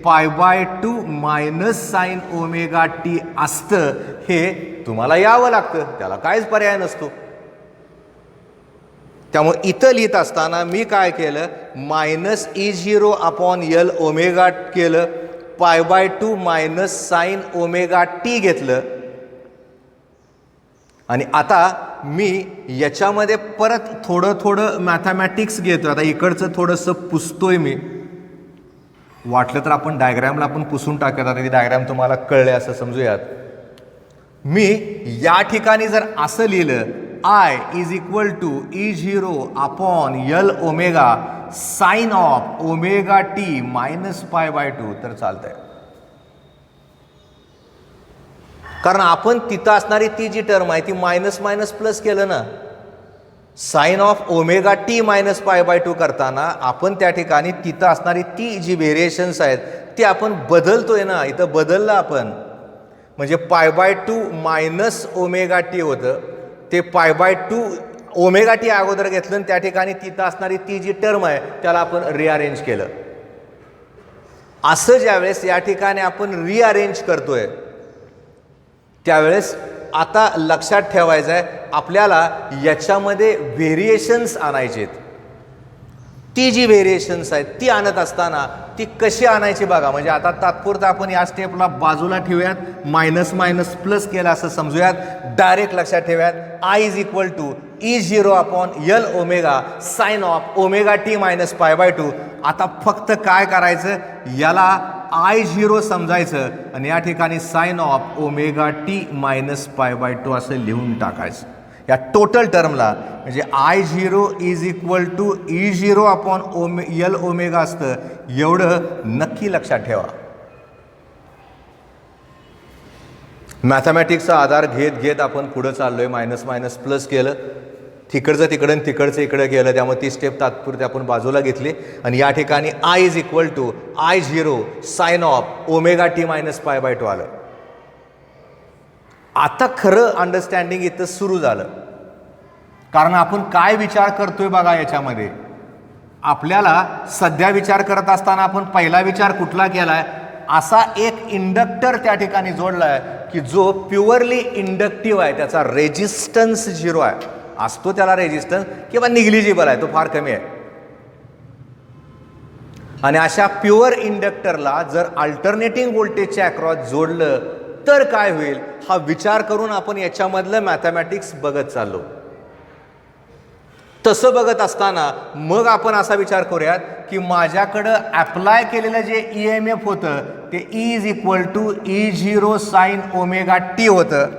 π/2 मायनस साइन ओमेगा टी असतं. हे तुम्हाला यावं लागतं, त्याला काहीच पर्याय नसतो. त्यामुळे इथं लिहित असताना मी काय केलं, minus E0 upon L omega केलं, π/2 मायनस साइन ओमेगा टी घेतलं, आणि आता मी याच्यामध्ये परत थोडं मॅथमॅटिक्स घेतो. आता इकडचं थोडंसं पुसतोय मी. वाटलं तर आपण डायग्रॅमला आपण पुसून टाकूयात. आता ती डायग्रॅम तुम्हाला कळले असं समजूयात. मी या ठिकाणी जर असं लिहिलं I is equal to E0 upon L omega sine of omega T minus π/2 तर चालतंय. कारण आपण तिथं असणारी ती जी टर्म आहे ती मायनस मायनस प्लस केलं ना, sine of omega T minus π/2 करताना आपण त्या ठिकाणी तिथं असणारी ती जी व्हेरिएशन्स आहेत ती आपण बदलतोय ना, इथं बदललं आपण. म्हणजे π/2 मायनस ओमेगा टी होतं, ते π/2 ओमेगा टी अगोदर घेतलं आणि त्या ठिकाणी तिथं असणारी ती जी टर्म आहे त्याला आपण रिअरेंज केलं. असं ज्यावेळेस या ठिकाणी आपण रिअरेंज करतोय त्यावेळेस आता लक्षात ठेवायचं आहे आपल्याला याच्यामध्ये व्हेरिएशन्स आणायचे आहेत. ती जी व्हेरिएशन्स आहेत ती आणत असताना ती कशी आणायची बघा. म्हणजे आता तात्पुरता आपण या स्टेपला बाजूला ठेवूयात, मायनस मायनस प्लस केलं असं समजूयात. डायरेक्ट लक्षात ठेवूयात I is equal to E0 upon L omega sine of omega T minus π/2. आता फक्त काय करायचं, याला I0 समजायचं आणि या ठिकाणी sine of omega T minus π/2 असं लिहून टाकायचं या टोटल टर्मला. म्हणजे I0 is equal to E0 upon L omega असतं. एवढं नक्की लक्षात ठेवा. मॅथमॅटिक्सचा आधार घेत घेत आपण पुढं चाललोय. मायनस मायनस प्लस केलं, तिकडचं तिकडं आणि तिकडचं इकडं केलं, त्यामुळे ती स्टेप तात्पुरती आपण बाजूला घेतली आणि या ठिकाणी I is equal to I0 sine of omega T minus π/2 आलं. आता खरं अंडरस्टँडिंग इथं सुरू झालं. कारण आपण काय विचार करतोय बघा याच्यामध्ये. आपल्याला सध्या विचार करत असताना आपण पहिला विचार कुठला केलाय, असा एक इंडक्टर त्या ठिकाणी जोडलाय की जो प्युअरली इंडक्टिव्ह आहे, त्याचा रेजिस्टन्स 0 आहे. असतो त्याला रेजिस्टन्स किंवा निग्लिजिबल आहे, तो फार कमी आहे. आणि अशा प्युअर इंडक्टरला जर अल्टरनेटिंग व्होल्टेजच्या अक्रॉस जोडलं तर काय होईल हा विचार करून आपण याच्यामधलं मॅथमॅटिक्स बघत चाललो. तसं बघत असताना मग आपण असा विचार करूयात की माझ्याकडं अप्लाय केलेलं जे EMF होतं ते E is equal to E0 sine omega T होतं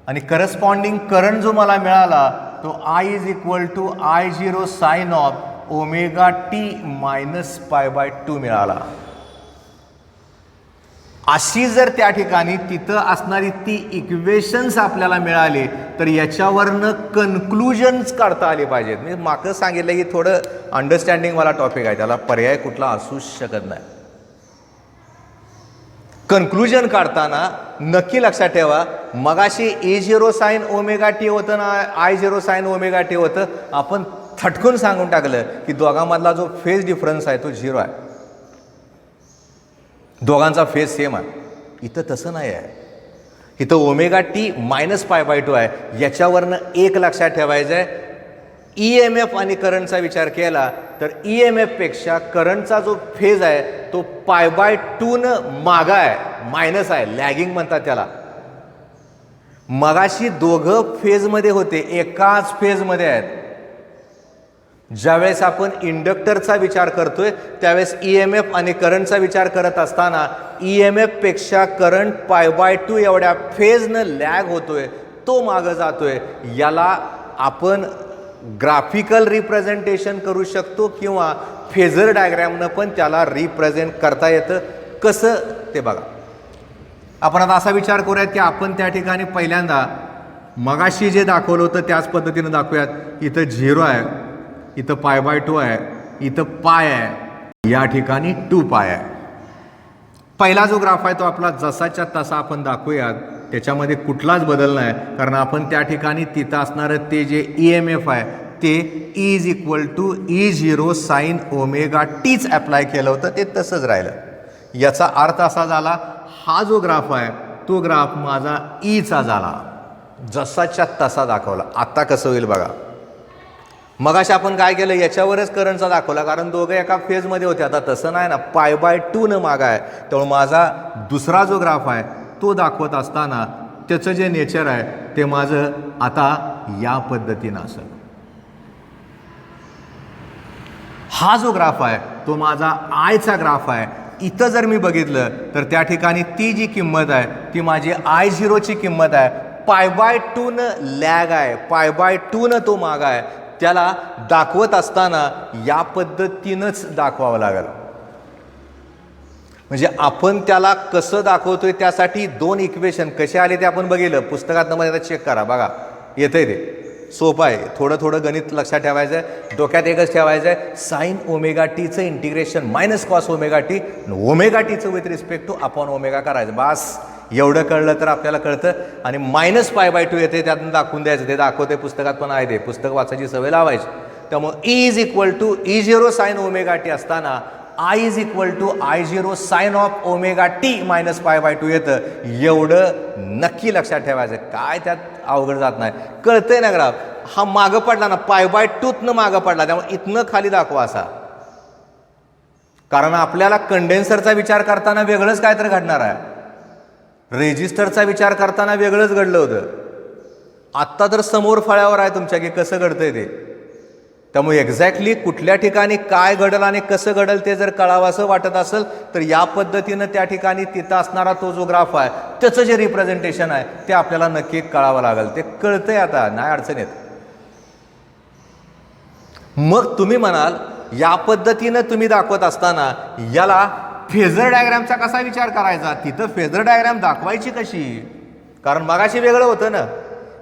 आणि करस्पॉन्डिंग करंट जो मला मिळाला तो I is equal to I0 sine of omega T minus π/2 मिळाला. अशी जर त्या ठिकाणी तिथं असणारी ती इक्वेशन्स आपल्याला मिळाली तर याच्यावरनं कन्क्लुजन्स काढता आले पाहिजेत. मी मागं सांगितलं की थोडं अंडरस्टँडिंगवाला टॉपिक आहे, त्याला पर्याय कुठला असूच शकत नाही. कन्क्लुजन काढताना नक्की लक्षात ठेवा, मगाशी E0 साइन ओमेगा टी होतं ना, I0 साइन ओमेगा टी होतं, आपण थटकून सांगून टाकलं की दोघांमधला जो फेज डिफरन्स आहे तो 0 आहे, दोघांचा फेज सेम आहे. इथं तसं नाही आहे. इथं ओमेगा टी मायनस π/2 आहे. याच्यावरनं एक लक्षात ठेवायचं आहे, EMF आणि करंटचा विचार केला तर EMF पेक्षा करंटचा जो फेज आहे तो π/2 मागा आहे, मायनस आहे, लॅगिंग म्हणतात त्याला. मगाशी दोघं फेजमध्ये होते, एकाच फेजमध्ये आहेत. ज्यावेळेस आपण इंडक्टरचा विचार करतोय त्यावेळेस EMF आणि करंटचा विचार करत असताना EMF पेक्षा करंट π/2 एवढ्या फेजनं लॅग होतोय, तो मागं जातोय. याला आपण ग्राफिकल रिप्रेझेंटेशन करू शकतो किंवा फेजर डायग्रॅमनं पण त्याला रिप्रेझेंट करता येतं. कसं ते बघा. आपण आता असा विचार करूयात की आपण त्या ठिकाणी पहिल्यांदा मगाशी जे दाखवलं होतं त्याच पद्धतीनं दाखवूयात. इथं 0 आहे, इथं π/2 आहे, इथं पाय आहे, या ठिकाणी 2π आहे. पहिला जो ग्राफ आहे तो आपला जसाच्या तसा आपण दाखवूयात, त्याच्यामध्ये कुठलाच बदल नाही. कारण आपण त्या ठिकाणी तिथं असणारं ते जे EMF आहे ते E is equal to E0 sine omega टीच अप्लाय केलं होतं, ते तसंच राहिलं. याचा अर्थ असा झाला, हा जो ग्राफ आहे तो ग्राफ माझा ईचा झाला, जसाच्या तसा दाखवला. आता कसं होईल बघा. मगाशी आपण काय केलं, याच्यावरच करंटचा दाखवला कारण दोघं एका फेजमध्ये होते. आता तसं नाही ना, π/2 न मागा आहे. त्यामुळे माझा दुसरा जो ग्राफ आहे तो दाखवत असताना त्याचं जे नेचर आहे ते माझं आता या पद्धतीनं असेल. हा जो ग्राफ आहे तो माझा आयचा ग्राफ आहे. इथं जर मी बघितलं तर त्या ठिकाणी ती जी किंमत आहे ती माझी I0 ची किंमत आहे. π/2 लॅग आहे, π/2 तो माग आहे, त्याला दाखवत असताना या पद्धतीनंच दाखवावं लागेल. म्हणजे आपण त्याला कसं दाखवतोय त्यासाठी 2 इक्वेशन कसे आले ते आपण बघितलं पुस्तकात. मध्ये चेक करा, बघा येतंय ते. सोपं आहे, थोडं थोडं गणित लक्षात ठेवायचं आहे, डोक्यात एकच ठेवायचं आहे, साइन ओमेगा टीचं integration minus cos omega T, omega टीचं with respect to upon omega करायचं. बस एवढं कळलं तर आपल्याला कळतं. आणि -π/2 येते त्यातून दाखवून द्यायचं, ते दाखवते पुस्तकात पण आहे, ते पुस्तक वाचायची सवय लावायची. त्यामुळे E = E0 sine omega T असताना I = I0 sine of omega T -π/2 येतं. एवढं नक्की लक्षात ठेवायचं, काय त्यात अवघड जात नाही, कळतंय ना ग्राफ. हा मागं पडला ना, π/2 मागं पडला, त्यामुळे इथनं खाली दाखवा असा. कारण आपल्याला कंडेन्सरचा विचार करताना वेगळंच काय तर घडणार आहे, रेजिस्टरचा विचार करताना वेगळंच घडलं होतं. आत्ता तर समोर फळ्यावर आहे तुमच्या की कसं घडतंय ते. त्यामुळे एक्झॅक्टली कुठल्या ठिकाणी काय घडलं आणि कसं घडलं ते जर कळावं असं वाटत असेल तर या पद्धतीनं त्या ठिकाणी तिथं असणारा तो जो ग्राफ आहे त्याचं जे रिप्रेझेंटेशन आहे ते आपल्याला नक्की कळावं लागेल. ते कळतंय आता, नाही अडचण येत. मग तुम्ही म्हणाल या पद्धतीनं तुम्ही दाखवत असताना याला फेजर डायग्रामचा कसा विचार करायचा, तिथं फेजर डायग्राम दाखवायची कशी, कारण मगाशी वेगळं होतं ना.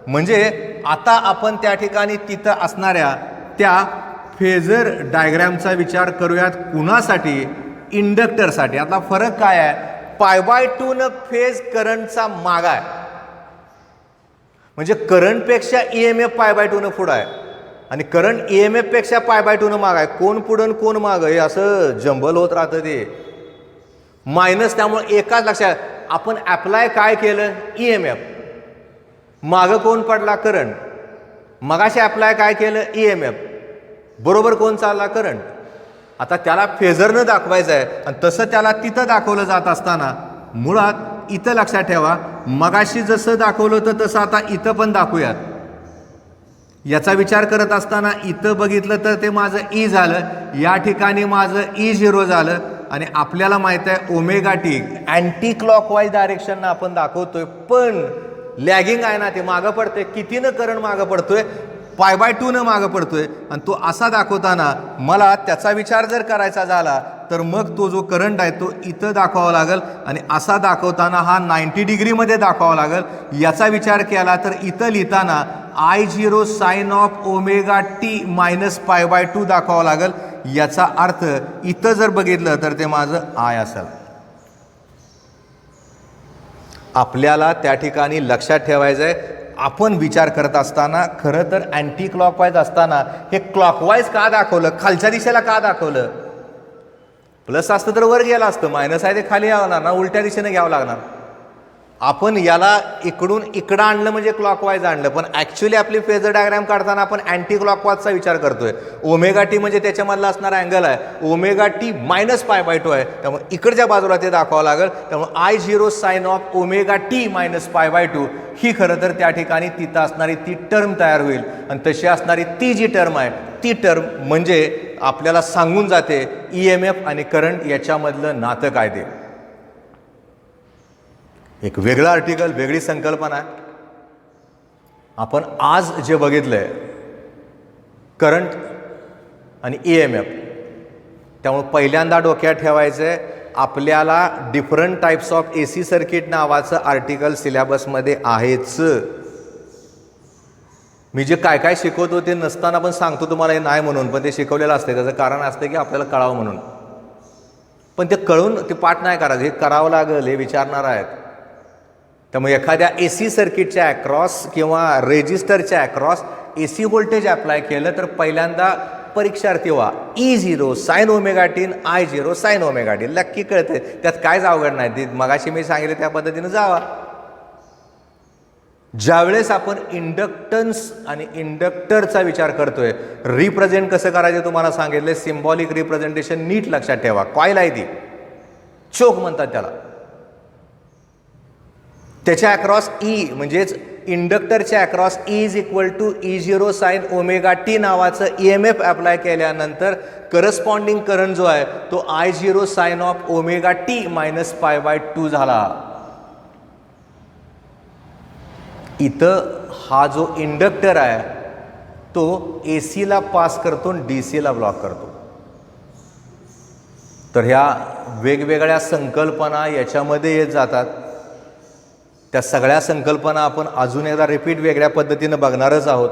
म्हणजे आता आपण त्या ठिकाणी तिथं असणाऱ्या त्या फेजर डायग्रामचा विचार करूयात. कुणासाठी? इंडक्टरसाठी. आता फरक काय आहे, π/2 फेज करंटचा माग आहे, म्हणजे करंटपेक्षा EMF π/2 पुढं आहे आणि करंट EMF पेक्षा π/2 माग आहे. कोण पुढं कोण माग हे असं जंबल होत राहतं ते मायनस. त्यामुळे एकाच लक्षात, आपण अप्लाय काय केलं, EMF, मागं कोण पडला, करंट. मगाशी अप्लाय काय केलं, EMF, बरोबर कोण चालला, करंट. आता त्याला फेजरनं दाखवायचं आहे आणि तसं त्याला तिथं दाखवलं जात असताना मुळात इथं लक्षात ठेवा, मगाशी जसं दाखवलं होतं तसं आता इथं पण दाखवूयात. याचा विचार करत असताना इथं बघितलं तर ते माझं E झालं, या ठिकाणी माझं E0 झालं आणि आपल्याला माहित आहे ओमेगा टी अँटी क्लॉकवाईज डायरेक्शननं आपण दाखवतोय, पण लॅगिंग आहे ना, ते मागं पडतोय. कितीनं करंट मागं पडतोय, π/2 मागं पडतोय. आणि तो असा दाखवताना मला त्याचा विचार जर करायचा झाला तर मग तो जो करंट आहे तो इथं दाखवावा लागेल आणि असा दाखवताना हा 90 डिग्रीमध्ये दाखवावा लागेल. याचा विचार केला तर इथं लिहिताना I0 sine of omega T -π/2 दाखवावं लागेल. याचा अर्थ इथं जर बघितलं तर ते माझं I असेल. आपल्याला त्या ठिकाणी लक्षात ठेवायचं आहे, आपण विचार करत असताना खरं तर अँटी क्लॉकवाईज असताना हे क्लॉकवाईज का दाखवलं, खालच्या दिशेला का दाखवलं. प्लस असतं तर वर गेलं असतं, मायनस आहे ते खाली यावं लागणार, उलट्या दिशेने घ्यावं लागणार. आपण याला इकडून इकडं आणलं म्हणजे क्लॉकवाईज आणलं, पण ॲक्च्युली आपली फेजर डायग्राम काढताना आपण अँटी क्लॉकवाईजचा विचार करतोय. ओमेगा टी म्हणजे त्याच्यामधला असणारा अँगल आहे, ओमेगा टी -π/2 आहे, त्यामुळे इकडच्या बाजूला ते दाखवावं लागेल. त्यामुळे I0 sine of omega T -π/2 ही खरं तर त्या ठिकाणी तिथं असणारी ती टर्म तयार होईल. आणि तशी असणारी ती जी टर्म आहे ती टर्म म्हणजे आपल्याला सांगून जाते EMF आणि करंट याच्यामधलं नातं काय ते. एक वेगळं आर्टिकल, वेगळी संकल्पना आहे. आपण आज जे बघितलंय करंट आणि EMF, त्यामुळे पहिल्यांदा डोक्यात ठेवायचंय आपल्याला different types of AC circuit नावाचं आर्टिकल सिलेबसमध्ये आहेच. मी जे काय काय शिकवतो ते नसताना पण सांगतो तुम्हाला हे नाही म्हणून, पण ते शिकवलेलं असतं. त्याचं कारण असतं की आपल्याला कळावं म्हणून, पण ते कळून ते पाठ नाही करायचं, हे करावं लागेल, हे विचारणार आहेत. त्यामुळे एखाद्या AC सर्किटच्या अक्रॉस किंवा रेजिस्टरच्या अक्रॉस AC व्होल्टेज अप्लाय केलं तर पहिल्यांदा परीक्षार्थी व्हा E0 sine omega T I0 sine omega T. नक्की कळते, त्यात कायच अवघड नाही. ते मगाशी मी सांगितलं त्या पद्धतीनं जावा. ज्यावेळेस आपण इंडक्टन्स आणि इंडक्टरचा विचार करतोय, रिप्रेझेंट कसं करायचं तुम्हाला सांगितलं. सिम्बॉलिक रिप्रेझेंटेशन नीट लक्षात ठेवा. कॉईल आहे ती, चोक म्हणतात त्याला. त्याच्या अक्रॉस E म्हणजेच इंडक्टरच्या across E E0 sine omega T नावाचं EMF अप्लाय केल्यानंतर करस्पॉन्डिंग करंट जो आहे तो I0 sine of omega T -π/2 झाला. इथं हा जो इंडक्टर आहे तो AC ला पास करतो आणि DC ला ब्लॉक करतो. तर ह्या वेगवेगळ्या संकल्पना याच्यामध्ये येत जातात. त्या सगळ्या संकल्पना आपण अजून एकदा रिपीट वेगळ्या पद्धतीनं बघणारच आहोत.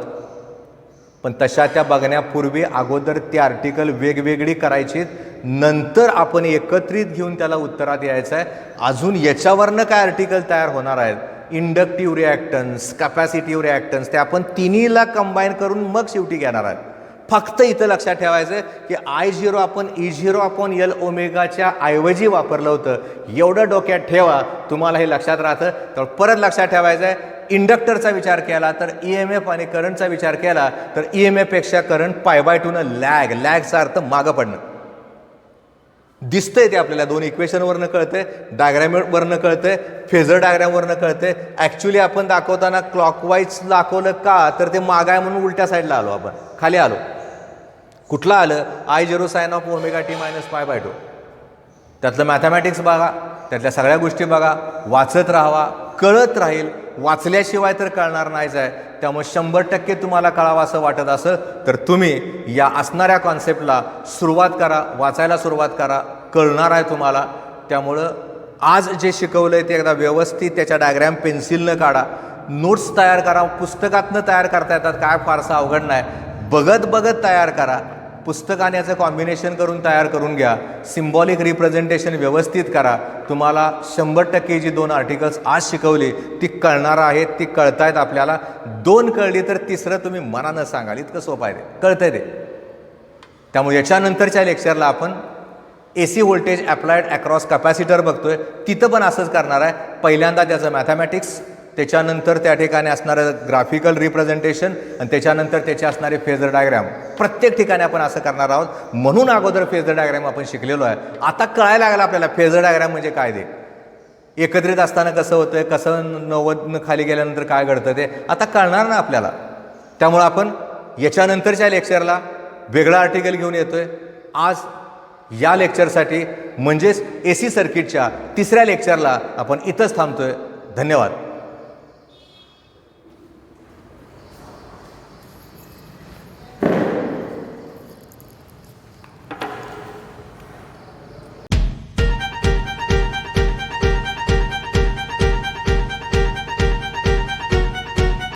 पण तशा त्या बघण्यापूर्वी अगोदर ती आर्टिकल वेगवेगळी करायची, नंतर आपण एकत्रित घेऊन त्याला उत्तरात यायचं आहे. अजून याच्यावरनं काय आर्टिकल तयार होणार आहेत, इंडक्टिव्ह रिॲक्टन्स, कॅपॅसिटिव्ह रिॲक्टन्स, ते आपण तिन्हीला कंबाईन करून मग शेवटी घेणार आहेत. फक्त इथं लक्षात ठेवायचं की I0 आपण E0/L ओमेगाच्या ऐवजी वापरलं होतं. एवढं डोक्यात ठेवा, तुम्हाला हे लक्षात राहतं. तर परत लक्षात ठेवायचं आहे, इंडक्टरचा विचार केला तर EMF आणि करंटचा विचार केला तर EMF पेक्षा करंट π/2 लॅगचा अर्थ मागं पडणं. दिसतंय ते आपल्याला दोन इक्वेशनवरनं कळतंय, डायग्रॅमवरनं कळतंय, फेझर डायग्रॅमवरनं कळतंय. ॲक्च्युली आपण दाखवताना क्लॉकवाईज दाखवलं का, तर ते मागाय म्हणून उलट्या साईडला आलो, आपण खाली आलो. कुठलं आलं, I0 sin of omega t - π/2. त्यातलं मॅथमॅटिक्स बघा, त्यातल्या सगळ्या गोष्टी बघा, वाचत राहावा, कळत राहील. वाचल्याशिवाय तर कळणार नाहीच आहे. त्यामुळे 100% तुम्हाला कळावं असं वाटत असेल तर तुम्ही या असणाऱ्या कॉन्सेप्टला सुरुवात करा, वाचायला सुरुवात करा, कळणार आहे तुम्हाला. त्यामुळं आज जे शिकवलं आहे ते एकदा व्यवस्थित त्याच्या डायग्रॅम पेन्सिलनं काढा, नोट्स तयार करा. पुस्तकातनं तयार करता येतात, काय फारसं अवघड नाही. बघत बघत तयार करा. पुस्तकाने याचं कॉम्बिनेशन करून तयार करून घ्या. सिम्बॉलिक रिप्रेझेंटेशन व्यवस्थित करा. तुम्हाला 100% जी 2 आर्टिकल्स आज शिकवली ती कळणार आहेत, ती कळतायत आपल्याला. 2 कळली तर तिसरं तुम्ही मनानं सांगाल, इतकं सोपं आहे ते, कळतंय ते. त्यामुळे याच्यानंतरच्या लेक्चरला आपण AC voltage applied across capacitor बघतोय. तिथं पण असंच करणार आहे. पहिल्यांदा त्याचं मॅथमॅटिक्स, त्याच्यानंतर त्या ठिकाणी असणारं ग्राफिकल रिप्रेझेंटेशन आणि त्याच्यानंतर त्याचे असणारे फेझर डायग्रॅम. प्रत्येक ठिकाणी आपण असं करणार आहोत. म्हणून अगोदर फेझर डायग्रॅम आपण शिकलेलो आहे. आता कळायला लागलं आपल्याला फेझर डायग्रॅम म्हणजे काय, ते एकत्रित असताना कसं होतंय, कसं 90 खाली गेल्यानंतर काय घडतं ते आता कळणार ना आपल्याला. त्यामुळं आपण याच्यानंतरच्या लेक्चरला वेगळं आर्टिकल घेऊन येतोय. आज या लेक्चरसाठी म्हणजेच AC सर्किटच्या 3ऱ्या लेक्चरला आपण इथंच थांबतोय. धन्यवाद.